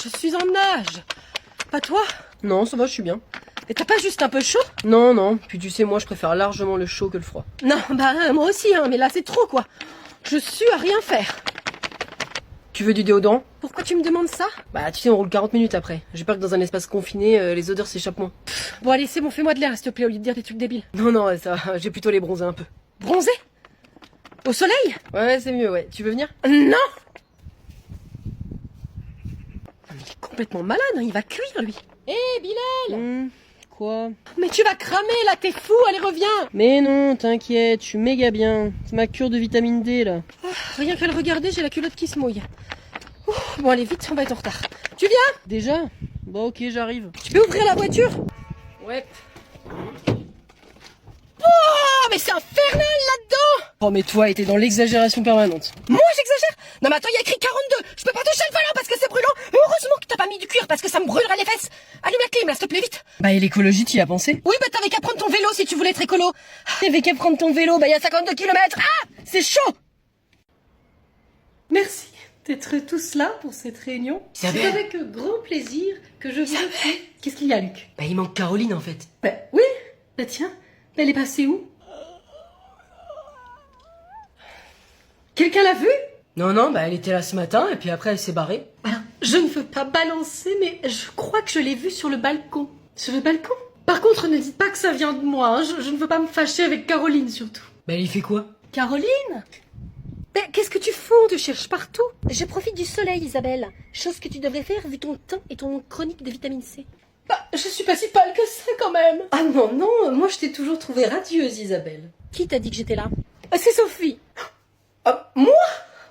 je suis en nage. Pas toi? Non, ça va, je suis bien. Et t'as pas juste un peu chaud? Non, non. Puis tu sais, moi, je préfère largement le chaud que le froid. Non, bah moi aussi, hein, mais là c'est trop quoi. Je sue à rien faire. Tu veux du déodorant? Pourquoi tu me demandes ça? Bah, tu sais, on roule 40 minutes après. J'ai peur que dans un espace confiné, les odeurs s'échappent moins. Bon allez, c'est bon, fais-moi de l'air s'il te plaît au lieu de dire des trucs débiles. Non, non, ça va, j'ai plutôt les bronzés un peu. Bronzé? Au soleil? Ouais, c'est mieux, ouais. Tu veux venir? Non! Il est complètement malade, hein, il va cuire lui. Hé Bilal! Quoi? Mais tu vas cramer là, t'es fou, allez reviens! Mais non, t'inquiète, je suis méga bien. C'est ma cure de vitamine D, là. Rien qu'à le regarder, j'ai la culotte qui se mouille. Bon allez, vite, on va être en retard. Tu viens? Déjà? Bon, ok, j'arrive. Tu peux ouvrir la voiture? Ouais. Oh, mais c'est infernal là-dedans! Oh, mais toi, t'es dans l'exagération permanente. Moi j'exagère? Non mais attends, il y a écrit 42! Je peux pas toucher le volant parce que c'est brûlant! Heureusement que t'as pas mis du cuir parce que ça me brûlerait les fesses! Allume la clim là, s'il te plaît, vite! Bah, et l'écologie, t'y as pensé? Oui, bah t'avais qu'à prendre ton vélo si tu voulais être écolo! T'avais qu'à prendre ton vélo, bah, y a 52 km. Ah! C'est chaud! Merci d'être tous là pour cette réunion. C'est Isabelle. avec grand plaisir que je vous retrouve. Qu'est-ce qu'il y a, Luc? Bah, il manque Caroline, en fait. Bah oui, bah tiens, elle est passée où? Quelqu'un l'a vue? Non, non, bah, elle était là ce matin, et puis après, elle s'est barrée. Alors, je ne veux pas balancer, mais je crois que je l'ai vue sur le balcon. Sur le balcon? Par contre, ne dites pas que ça vient de moi, hein. Je ne veux pas me fâcher avec Caroline, surtout. Bah, elle y fait quoi? Caroline? Mais qu'est-ce que tu fous? On te cherche partout. Je profite du soleil, Isabelle. Chose que tu devrais faire vu ton teint et ton chronique de vitamine C. Bah, je suis pas si pâle que ça, quand même. Ah non, non, moi je t'ai toujours trouvée radieuse, Isabelle. Qui t'a dit que j'étais là? C'est Sophie. Ah, moi?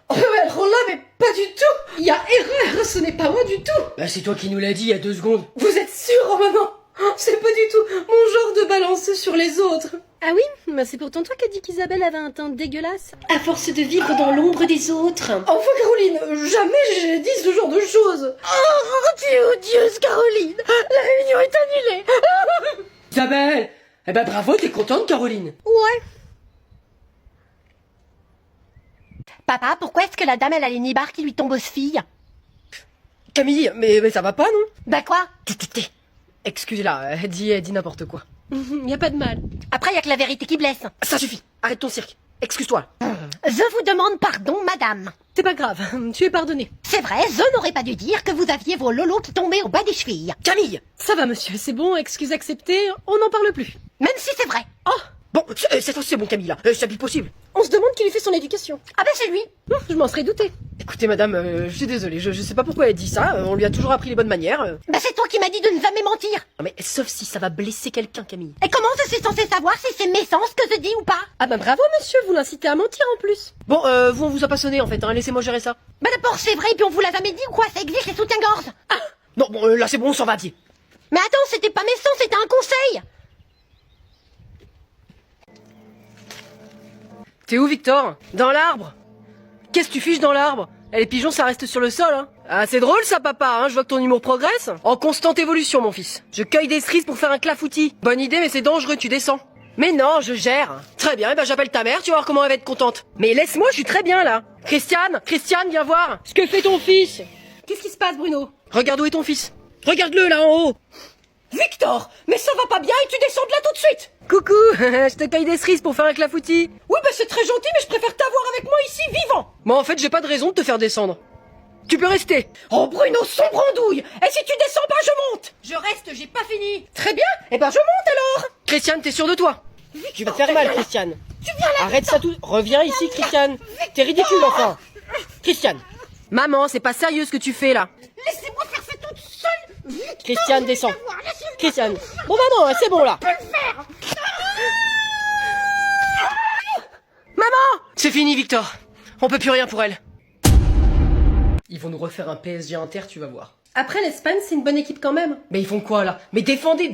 Oh, alors là, mais pas du tout. Il y a erreur, ce n'est pas moi du tout. Bah, c'est toi qui nous l'as dit il y a 2 secondes. Vous êtes sûr? Oh, bah non. C'est pas du tout mon genre de balancer sur les autres. Ah oui? Bah c'est pourtant toi qui as dit qu'Isabelle avait un teint dégueulasse. À force de vivre dans l'ombre des autres. Enfin, Caroline, jamais j'ai dit ce genre de choses. Oh, tu es odieuse, Caroline! La réunion est annulée! Isabelle! Eh ben, bravo, t'es contente, Caroline? Ouais. Papa, pourquoi est-ce que la dame, elle a les nibards qui lui tombent aux filles? Camille, mais ça va pas, non? Bah quoi? Excuse-la, elle dit n'importe quoi. Y a pas de mal. Après, y a que la vérité qui blesse. Ça suffit, arrête ton cirque. Excuse-toi. Je vous demande pardon, madame. C'est pas grave, tu es pardonnée. C'est vrai, je n'aurais pas dû dire que vous aviez vos lolos qui tombaient au bas des chevilles. Camille! Ça va, monsieur, c'est bon, excuse acceptée, on n'en parle plus. Même si c'est vrai. Oh, Bon, cette fois c'est bon, Camille, là. C'est plus possible. on se demande qui lui fait son éducation. Ah ben c'est lui. Je m'en serais douté. Écoutez, madame, je suis désolé, je sais pas pourquoi elle dit ça. On lui a toujours appris les bonnes manières. Bah c'est toi qui m'as dit de ne jamais mentir. Non, mais sauf si ça va blesser quelqu'un, Camille. Et comment je suis censée savoir si c'est méchant ce que je dis ou pas? Ah bah bravo monsieur, vous l'incitez à mentir en plus. Bon, vous, on vous a pas sonné, en fait, hein. Laissez-moi gérer ça. Bah d'abord c'est vrai, puis on vous l'a jamais dit ou quoi? Ça existe les soutiens-gorge. Ah. Non, bon, là c'est bon, on s'en va, dis. Mais attends, c'était pas méchant, c'était un conseil. T'es où, Victor? Dans l'arbre? Qu'est-ce que tu fiches dans l'arbre? Eh, les pigeons, ça reste sur le sol, hein. Ah, c'est drôle ça, papa, hein. Je vois que ton humour progresse. En constante évolution, mon fils. Je cueille des cerises pour faire un clafoutis. Bonne idée, mais c'est dangereux, tu descends. Mais non, je gère. Très bien, eh ben j'appelle ta mère, tu vas voir comment elle va être contente. Mais laisse-moi, je suis très bien, là. Christiane, viens voir. Ce que fait ton fils? Qu'est-ce qui se passe, Bruno? Regarde où est ton fils. Regarde-le, là, en haut. Victor, mais ça va pas bien et tu descends de là tout de suite. Coucou, je te cueille des cerises pour faire un clafoutis. Oui, bah c'est très gentil, mais je préfère t'avoir avec moi ici, vivant. Moi, en fait, j'ai pas de raison de te faire descendre. Tu peux rester. Oh Bruno, sombre andouille. Et si tu descends pas, je monte. Je reste, j'ai pas fini. Très bien, eh ben je monte alors. Christiane, t'es sûre de toi? Tu vas te faire mal, Christiane. Tu viens là. Arrête ça tout. Reviens ici, Christiane. T'es ridicule, enfin. Christiane. Maman, c'est pas sérieux ce que tu fais, là. Laissez-moi faire ça toute seule. Victor, Christiane, descends. laissez-moi. Christiane. Bon, bah non, c'est bon, là. Je peux le faire. Maman! C'est fini, Victor. On peut plus rien pour elle. Ils vont nous refaire un PSG Inter, tu vas voir. Après, l'Espagne, c'est une bonne équipe quand même. Mais ils font quoi, là? Mais défendez.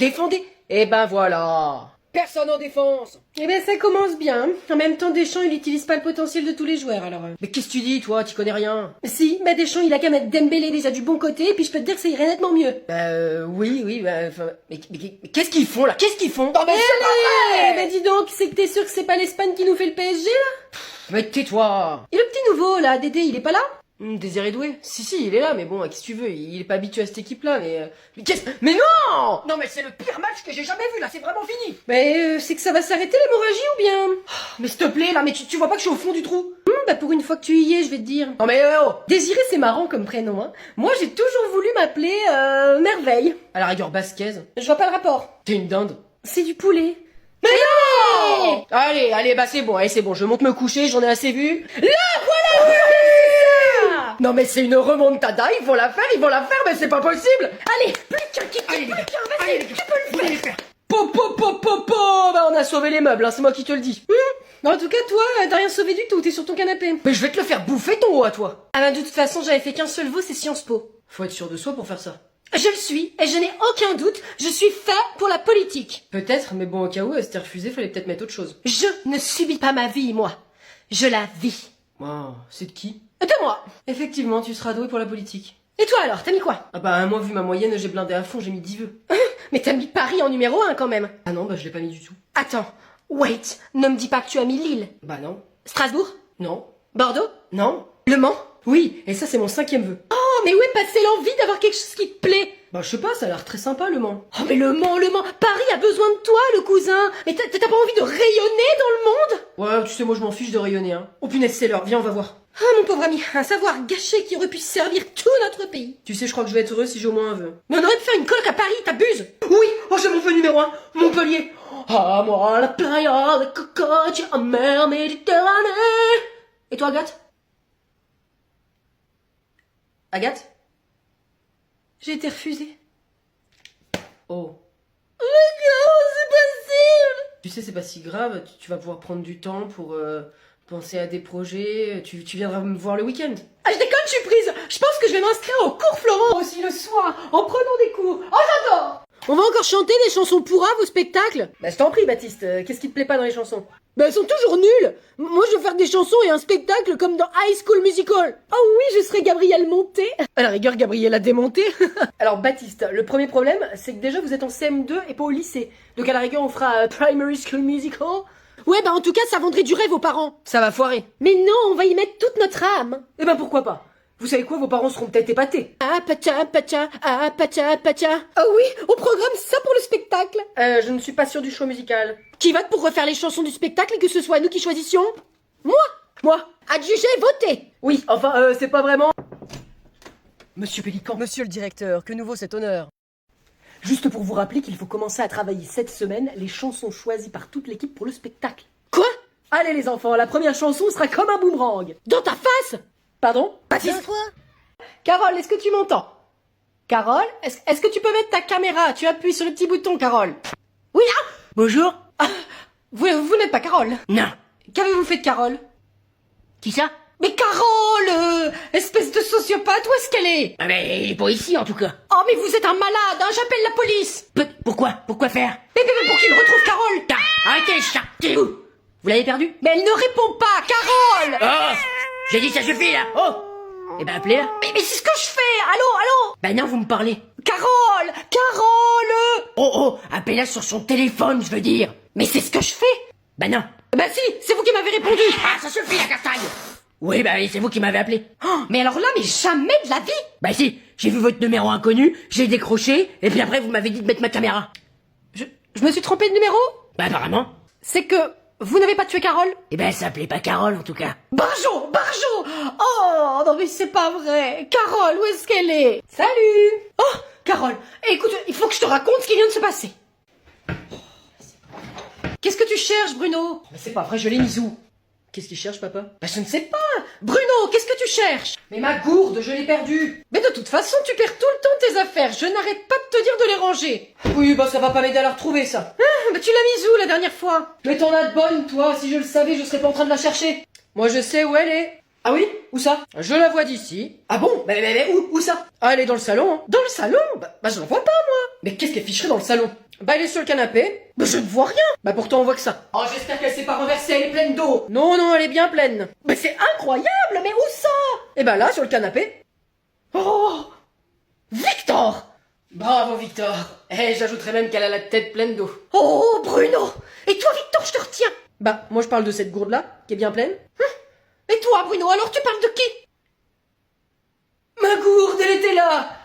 Eh ben voilà. Personne en défense. Eh ben ça commence bien. En même temps, Deschamps, il utilise pas le potentiel de tous les joueurs, alors. Mais qu'est-ce que tu dis, toi? Tu connais rien. Si, bah Deschamps, il a qu'à mettre Dembélé déjà du bon côté, et puis je peux te dire que ça irait nettement mieux. Oui, enfin... Mais qu'est-ce qu'ils font, là? Qu'est-ce qu'ils font? Non, mais Eh ben dis donc, c'est que t'es sûr que c'est pas l'Espagne qui nous fait le PSG, là? Mais tais-toi. Et le petit nouveau, là, Dédé, il est pas là? Désiré Doué? Si, il est là, mais bon, qu'est-ce que tu veux, il est pas habitué à cette équipe-là, mais... Mais non! Non mais c'est le pire match que j'ai jamais vu là, c'est vraiment fini. Mais c'est que ça va s'arrêter l'hémorragie ou bien? Mais s'il te plaît là, mais tu vois pas que je suis au fond du trou? Bah pour une fois que tu y es, je vais te dire. Non mais oh. Désiré, c'est marrant comme prénom, hein. Moi, j'ai toujours voulu m'appeler Merveille. À la rigueur basquez. Je vois pas le rapport. T'es une dinde. C'est du poulet. Mais non! Allez, bah c'est bon, je monte me coucher, j'en ai assez vu. Non mais c'est une remontada, ils vont la faire, mais c'est pas possible. Allez, plus qu'un kick, Allez, les gars, vas-y, allez, les gars, tu peux le vous faire. allez le faire. Bah on a sauvé les meubles, hein, c'est moi qui te le dis. En tout cas, toi, t'as rien sauvé du tout, t'es sur ton canapé. Mais je vais te le faire bouffer ton haut à toi. Ah bah de toute façon, j'avais fait qu'un seul vœu, c'est Sciences Po. Faut être sûr de soi pour faire ça. Je le suis, et je n'ai aucun doute, je suis fait pour la politique. Peut-être, mais bon au cas où, elle s'était refusée, fallait peut-être mettre autre chose. Je ne subis pas ma vie, moi. Je la vis. Wow, c'est de qui? De moi. Effectivement, tu seras doué pour la politique. Et toi alors, t'as mis quoi? Ah bah moi vu ma moyenne, j'ai blindé à fond, j'ai mis 10 vœux. Mais t'as mis Paris en numéro 1 quand même. Ah non, bah je l'ai pas mis du tout. Attends, wait, ne me dis pas que tu as mis Lille. Bah non. Strasbourg? Non. Bordeaux? Non. Le Mans? Oui, et ça c'est mon 5e vœu. Oh, mais où est passée l'envie d'avoir quelque chose qui te plaît? Bah je sais pas, ça a l'air très sympa le Mans. Oh mais le Mans, Paris a besoin de toi, le cousin. Mais t'as pas envie de rayonner dans le monde? Ouais, tu sais, moi je m'en fiche de rayonner, hein. Oh punaise, c'est l'heure, viens, on va voir. Ah mon pauvre ami, un savoir gâché qui aurait pu servir tout notre pays. Tu sais, je crois que je vais être heureux si j'ai au moins un vœu. Mais on aurait pu faire une coloc à Paris, t'abuses. Oui, oh j'ai mon vœu numéro 1, Montpellier. Ah moi la playa, la cocotte, en mer Méditerranée. Et toi, Agathe? Agathe? J'ai été refusée. Oh. C'est possible. Tu sais, c'est pas si grave, tu vas pouvoir prendre du temps pour penser à des projets, tu viendras me voir le week-end. Ah je déconne, je suis prise. Je pense que je vais m'inscrire au cours Florent aussi le soir, en prenant des cours. Oh j'adore. On va encore chanter des chansons pourraves au spectacle? Bah je t'en prie Baptiste, qu'est-ce qui te plaît pas dans les chansons? Bah elles sont toujours nulles. Moi je veux faire des chansons et un spectacle comme dans High School Musical. Oh oui, je serai Gabrielle Monté. À la rigueur, Gabrielle a démonté. Alors Baptiste, le premier problème, c'est que déjà vous êtes en CM2 et pas au lycée. Donc à la rigueur on fera Primary School Musical. Ouais bah en tout cas ça vendrait du rêve aux parents. Ça va foirer. Mais non, on va y mettre toute notre âme. Eh ben pourquoi pas? Vous savez quoi, vos parents seront peut-être épatés. Ah pacha pacha, ah pacha pacha. Ah oui, on programme ça pour le spectacle. Je ne suis pas sûr du choix musical. Qui vote pour refaire les chansons du spectacle et que ce soit nous qui choisissions? Moi. Adjugé, voté. Oui, enfin c'est pas vraiment... Monsieur Pélican. Monsieur le directeur, que nous vaut cet honneur? Juste pour vous rappeler qu'il faut commencer à travailler cette semaine les chansons choisies par toute l'équipe pour le spectacle. Quoi? Allez les enfants, la première chanson sera comme un boomerang. Dans ta face? Pardon? Baptiste. Carole, est-ce que tu m'entends? Carole, est-ce que tu peux mettre ta caméra? Tu appuies sur le petit bouton, Carole. Oui, ah. Bonjour. Vous n'êtes pas Carole? Non. Qu'avez-vous fait de Carole? Qui ça? Mais Carole, espèce de sociopathe, où est-ce qu'elle est? Ah mais il est pas ici en tout cas. Oh mais vous êtes un malade, hein, j'appelle la police. Pourquoi faire? Mais pour qu'il retrouve Carole. Arrêtez les chats. Taisez-vous. Vous l'avez perdu? Mais elle ne répond pas, Carole. Oh. J'ai dit ça suffit là. Oh. Eh ben appelez-la. Mais c'est ce que je fais. Allô? Ben non, vous me parlez. Carole. Oh, appelez-la sur son téléphone, je veux dire. Mais c'est ce que je fais. Ben non. Bah si, c'est vous qui m'avez répondu. Ah, ça suffit la castagne. Oui, bah c'est vous qui m'avez appelé. Oh, mais alors là, mais jamais de la vie. Bah si, j'ai vu votre numéro inconnu, j'ai décroché, et puis après vous m'avez dit de mettre ma caméra. Je me suis trompé de numéro? Bah apparemment. C'est que vous n'avez pas tué Carole? Eh ben ça s'appelait pas Carole en tout cas. Barjo. Oh, non mais c'est pas vrai. Carole, où est-ce qu'elle est? Salut. Oh, Carole, écoute, il faut que je te raconte ce qui vient de se passer. Qu'est-ce que tu cherches, Bruno? Mais c'est pas vrai, je l'ai mise où? Qu'est-ce qu'il cherche, papa? Bah je ne sais pas. Bruno, qu'est-ce que tu cherches? Mais ma gourde, je l'ai perdue. Mais de toute façon, tu perds tout le temps tes affaires. Je n'arrête pas de te dire de les ranger. Oui, bah ça va pas m'aider à la retrouver, ça. Ah, bah tu l'as mise où la dernière fois? Mais t'en as de bonnes, toi. Si je le savais, je serais pas en train de la chercher. Moi je sais où elle est. Ah oui? Où ça? Je la vois d'ici. Ah bon? Mais où ça? Ah, elle est dans le salon. Hein. Dans le salon? Bah je la vois pas, moi. Mais qu'est-ce qu'elle ficherait dans le salon? Bah elle est sur le canapé. Bah je ne vois rien. Bah pourtant on voit que ça. Oh, j'espère qu'elle s'est pas renversée, elle est pleine d'eau. Non, elle est bien pleine. Mais c'est incroyable, mais où ça? Et bah là, sur le canapé. Oh! Victor! Bravo, Victor. Eh, j'ajouterais même qu'elle a la tête pleine d'eau. Oh, Bruno! Et toi, Victor, je te retiens! Bah, moi je parle de cette gourde-là, qui est bien pleine. Et toi, Bruno, alors tu parles de qui? Ma gourde, elle était là.